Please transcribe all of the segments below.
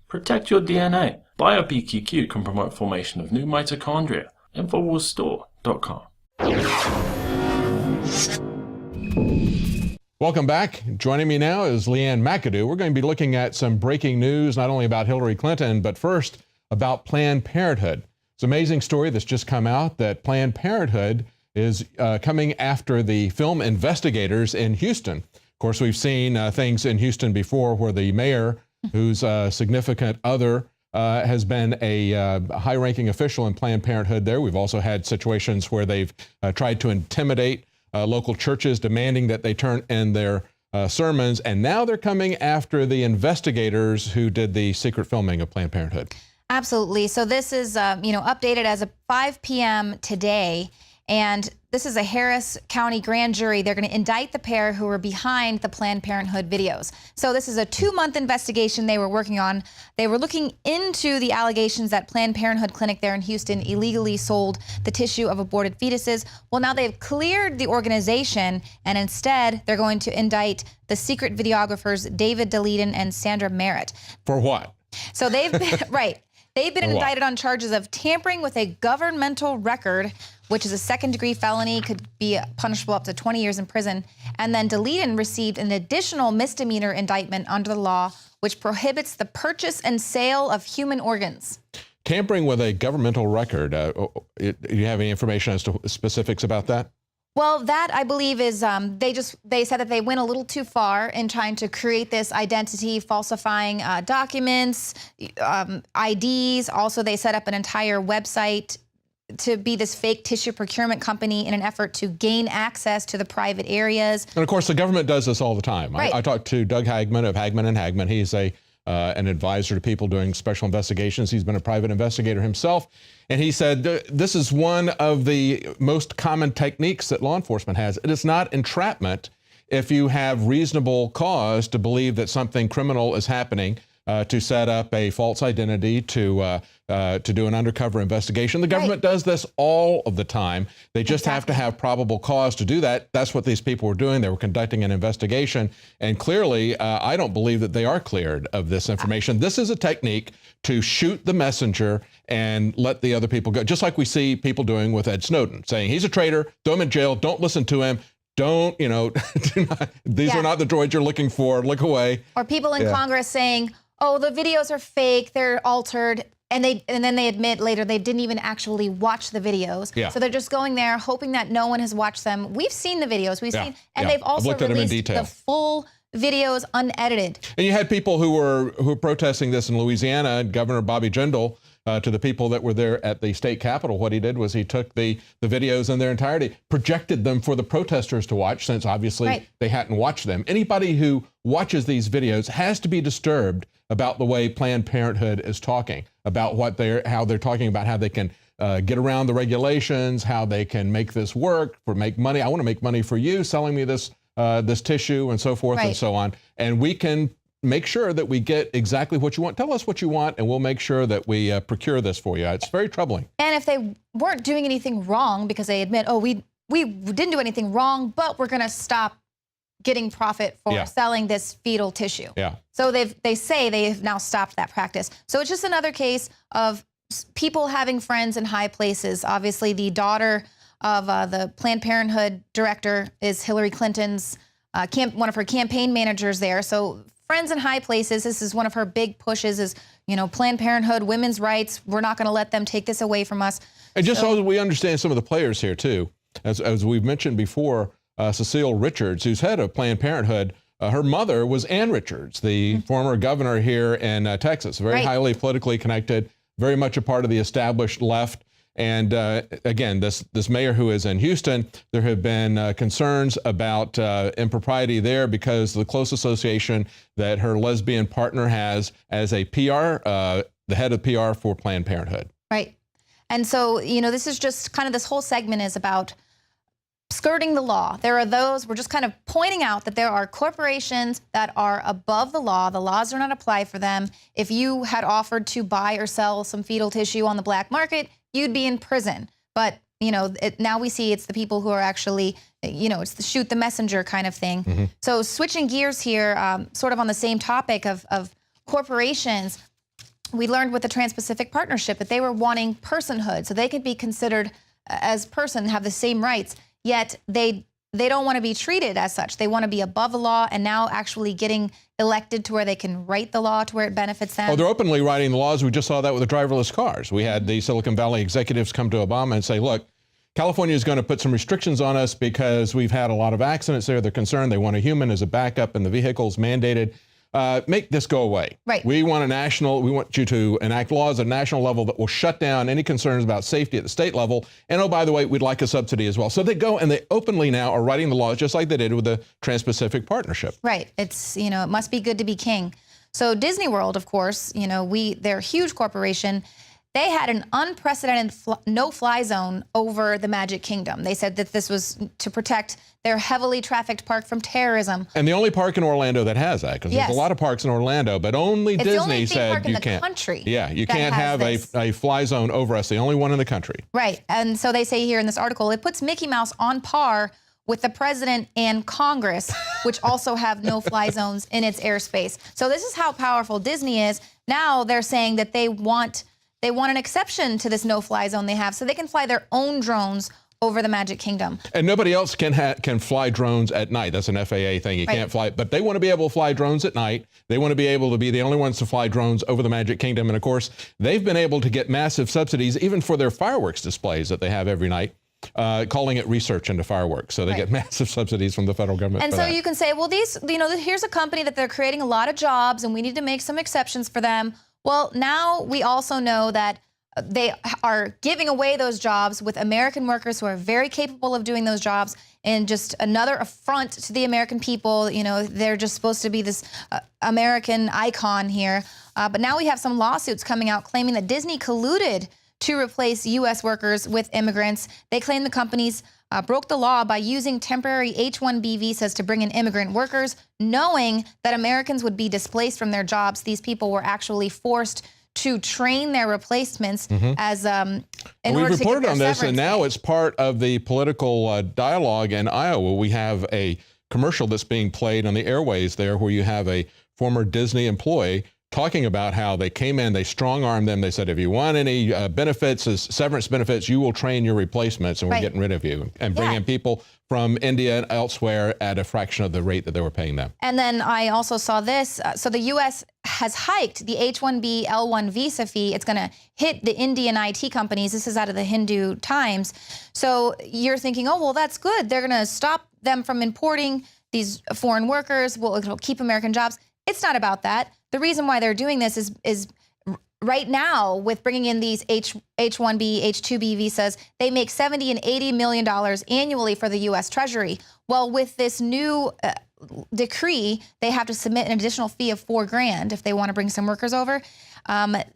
Protect your DNA. BioPQQ can promote formation of new mitochondria. Infowarsstore.com. Welcome back. Joining me now is Leanne McAdoo. We're going to be looking at some breaking news, not only about Hillary Clinton, but first about Planned Parenthood. It's an amazing story that's just come out that Planned Parenthood is coming after the film investigators in Houston. Of course, we've seen things in Houston before where the mayor, whose significant other has been a high-ranking official in Planned Parenthood there. We've also had situations where they've tried to intimidate local churches, demanding that they turn in their sermons, and now they're coming after the investigators who did the secret filming of Planned Parenthood. Absolutely. So this is, updated as of 5 p.m. today, and this is a Harris County grand jury. They're going to indict the pair who were behind the Planned Parenthood videos. So this is a 2-month investigation they were working on. They were looking into the allegations that Planned Parenthood clinic there in Houston illegally sold the tissue of aborted fetuses. Well, now they've cleared the organization, and instead they're going to indict the secret videographers David Daleiden and Sandra Merritt. For what? So they've been, right. They've been indicted on charges of tampering with a governmental record, which is a second-degree felony, could be punishable up to 20 years in prison. And then Daleiden received an additional misdemeanor indictment under the law, which prohibits the purchase and sale of human organs. Tampering with a governmental record. Do you have any information as to specifics about that? Well, that, I believe, is they said that they went a little too far in trying to create this identity, falsifying documents, IDs. Also, they set up an entire website to be this fake tissue procurement company in an effort to gain access to the private areas. And of course, the government does this all the time. Right. I talked to Doug Hagman of Hagman & Hagman. He's an advisor to people doing special investigations. He's been a private investigator himself. And he said, this is one of the most common techniques that law enforcement has. It is not entrapment if you have reasonable cause to believe that something criminal is happening, to set up a false identity, to do an undercover investigation. The government does this all of the time. They just have to have probable cause to do that. That's what these people were doing. They were conducting an investigation. And clearly, I don't believe that they are cleared of this information. This is a technique to shoot the messenger and let the other people go. Just like we see people doing with Ed Snowden, saying he's a traitor, throw him in jail, don't listen to him. Don't, these are not the droids you're looking for, look away. Or people in Congress saying, oh, the videos are fake, they're altered, and then they admit later they didn't even actually watch the videos. Yeah. So they're just going there hoping that no one has watched them. We've seen the videos, and they've also released the full videos unedited. And you had people who were protesting this in Louisiana. Governor Bobby Jindal, to the people that were there at the state capitol, what he did was he took the videos in their entirety, projected them for the protesters to watch, since obviously they hadn't watched them. Anybody who watches these videos has to be disturbed about the way Planned Parenthood is talking, about how they're talking about how they can get around the regulations, how they can make this work, make money. I want to make money for you selling me this tissue and so forth and so on. And we can make sure that we get exactly what you want. Tell us what you want, and we'll make sure that we procure this for you. It's very troubling. And if they weren't doing anything wrong, because they admit, oh, we didn't do anything wrong, but we're going to stop getting profit for selling this fetal tissue. Yeah. So they say they've now stopped that practice. So it's just another case of people having friends in high places. Obviously, the daughter of the Planned Parenthood director is Hillary Clinton's one of her campaign managers there. So friends in high places. This is one of her big pushes is, Planned Parenthood, women's rights. We're not going to let them take this away from us. And just so we understand some of the players here too, as we've mentioned before, Cecile Richards, who's head of Planned Parenthood, her mother was Ann Richards, the former governor here in Texas, very highly politically connected, very much a part of the established left. And again, this mayor who is in Houston, there have been concerns about impropriety there because of the close association that her lesbian partner has as a PR, the head of PR for Planned Parenthood. Right. And so, this is just kind of this whole segment is about skirting the law. There are those, we're just kind of pointing out that there are corporations that are above the law. The laws do not apply for them. If you had offered to buy or sell some fetal tissue on the black market, you'd be in prison. But, now we see it's the people who are actually, it's the shoot the messenger kind of thing. So switching gears here, sort of on the same topic of corporations, we learned with the Trans-Pacific Partnership that they were wanting personhood, so they could be considered as person, have the same rights, yet they don't want to be treated as such. They want to be above the law, and now actually getting elected to where they can write the law to where it benefits them. Oh, they're openly writing the laws. We just saw that with the driverless cars. We had the Silicon Valley executives come to Obama and say, look, California is going to put some restrictions on us because we've had a lot of accidents there. They're concerned. They want a human as a backup in the vehicles mandated. Make this go away. Right. We want you to enact laws at a national level that will shut down any concerns about safety at the state level. And oh, by the way, we'd like a subsidy as well. So they go and they openly now are writing the laws just like they did with the Trans-Pacific Partnership. Right. It's, it must be good to be king. So Disney World, of course, they're a huge corporation. They had an unprecedented no-fly zone over the Magic Kingdom. They said that this was to protect their heavily trafficked park from terrorism. And the only park in Orlando that has that, because there's a lot of parks in Orlando, but only Disney said you can't. Country yeah, you can't have a fly zone over us, the only one in the country. Right. And so they say here in this article, it puts Mickey Mouse on par with the president and Congress, which also have no-fly zones in its airspace. So this is how powerful Disney is. Now they're saying that they want an exception to this no-fly zone they have, so they can fly their own drones over the Magic Kingdom. And nobody else can fly drones at night. That's an FAA thing. You can't fly, but they want to be able to fly drones at night. They want to be able to be the only ones to fly drones over the Magic Kingdom. And of course, they've been able to get massive subsidies, even for their fireworks displays that they have every night, calling it research into fireworks. So they get massive subsidies from the federal government. And so you can say, well, here's a company that they're creating a lot of jobs, and we need to make some exceptions for them. Well, now we also know that they are giving away those jobs with American workers who are very capable of doing those jobs, and just another affront to the American people. They're just supposed to be this American icon here. But now we have some lawsuits coming out claiming that Disney colluded to replace U.S. workers with immigrants. They claim the companies broke the law by using temporary H-1B visas to bring in immigrant workers, knowing that Americans would be displaced from their jobs. These people were actually forced to train their replacements as in order to get we reported their on this, and severance now pay. it's part of the political dialogue in Iowa. We have a commercial that's being played on the airways there where you have a former Disney employee talking about how they came in, they strong-armed them. They said, if you want any benefits, as severance benefits, you will train your replacements, and we're getting rid of you, and bring in people from India and elsewhere at a fraction of the rate that they were paying them. And then I also saw this. So the U.S. has hiked the H-1B L-1 visa fee. It's going to hit the Indian IT companies. This is out of the Hindu Times. So you're thinking, oh, well, that's good. They're going to stop them from importing these foreign workers. It'll keep American jobs. It's not about that. The reason why they're doing this is right now, with bringing in these H-1B, H-2B visas, they make $70 and $80 million annually for the U.S. Treasury. Well, with this new decree, they have to submit an additional fee of $4,000 if they want to bring some workers over.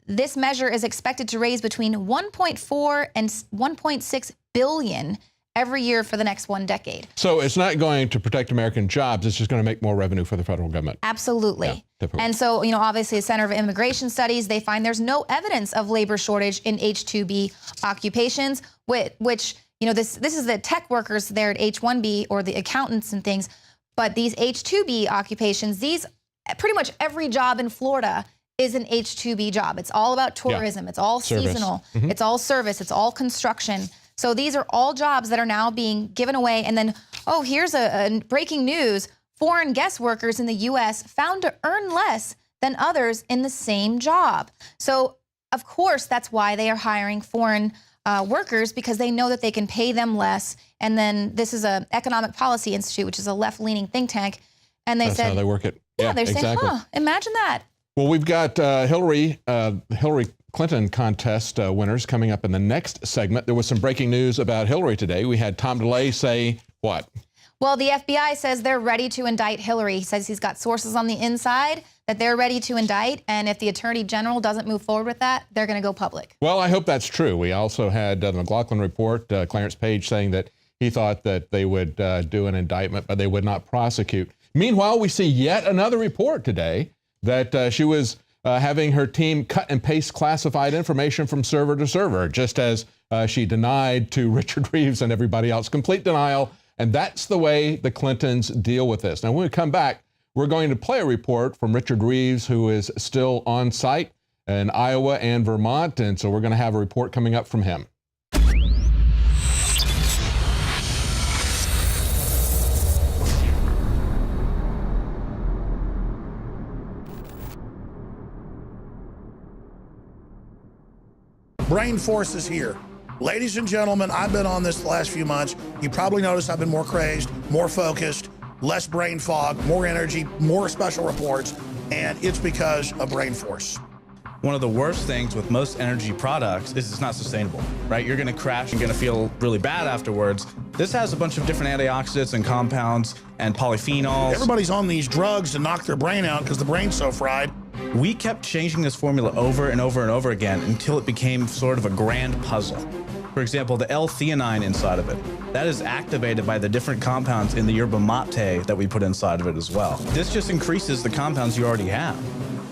This measure is expected to raise between 1.4 and 1.6 billion every year for the next 1 decade. So it's not going to protect American jobs. It's just going to make more revenue for the federal government. Absolutely. Yeah, and so, obviously the Center for Immigration Studies, they find there's no evidence of labor shortage in H-2B occupations, which this is the tech workers there at H-1B, or the accountants and things. But these H-2B occupations, pretty much every job in Florida is an H-2B job. It's all about tourism. It's all seasonal. It's all service. It's all construction. So these are all jobs that are now being given away. And then, oh, here's a breaking news. Foreign guest workers in the U.S. found to earn less than others in the same job. So, of course, that's why they are hiring foreign workers, because they know that they can pay them less. And then this is an Economic Policy Institute, which is a left-leaning think tank. And they said— That's how they work it. Yeah, they're saying, imagine that. Well, we've got Hillary Clinton contest winners coming up in the next segment. There was some breaking news about Hillary today. We had Tom DeLay say what? Well, the FBI says they're ready to indict Hillary. He says he's got sources on the inside that they're ready to indict. And if the Attorney General doesn't move forward with that, they're going to go public. Well, I hope that's true. We also had the McLaughlin report, Clarence Page saying that he thought that they would do an indictment, but they would not prosecute. Meanwhile, we see yet another report today that she was having her team cut and paste classified information from server to server, just as she denied to Richard Reeves and everybody else. Complete denial. And that's the way the Clintons deal with this. Now, when we come back, we're going to play a report from Richard Reeves, who is still on site in Iowa and Vermont. And so we're going to have a report coming up from him. Brain force is here. Ladies and gentlemen, I've been on this the last few months. You probably noticed I've been more crazed, more focused, less brain fog, more energy, more special reports, and it's because of brain force. One of the worst things with most energy products is it's not sustainable, right? You're gonna crash and gonna feel really bad afterwards. This has a bunch of different antioxidants and compounds and polyphenols. Everybody's on these drugs to knock their brain out because the brain's so fried. We kept changing this formula over and over and over again until it became sort of a grand puzzle. For example, the L-theanine inside of it, that is activated by the different compounds in the yerba mate that we put inside of it as well. This just increases the compounds you already have.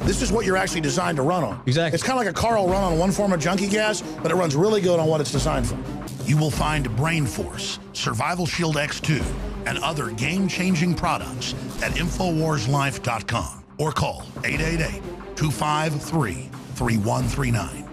This is what you're actually designed to run on. Exactly. It's kind of like a car will run on one form of junkie gas, but it runs really good on what it's designed for. You will find Brain Force, Survival Shield X2, and other game-changing products at InfoWarsLife.com or call 888-253-3139.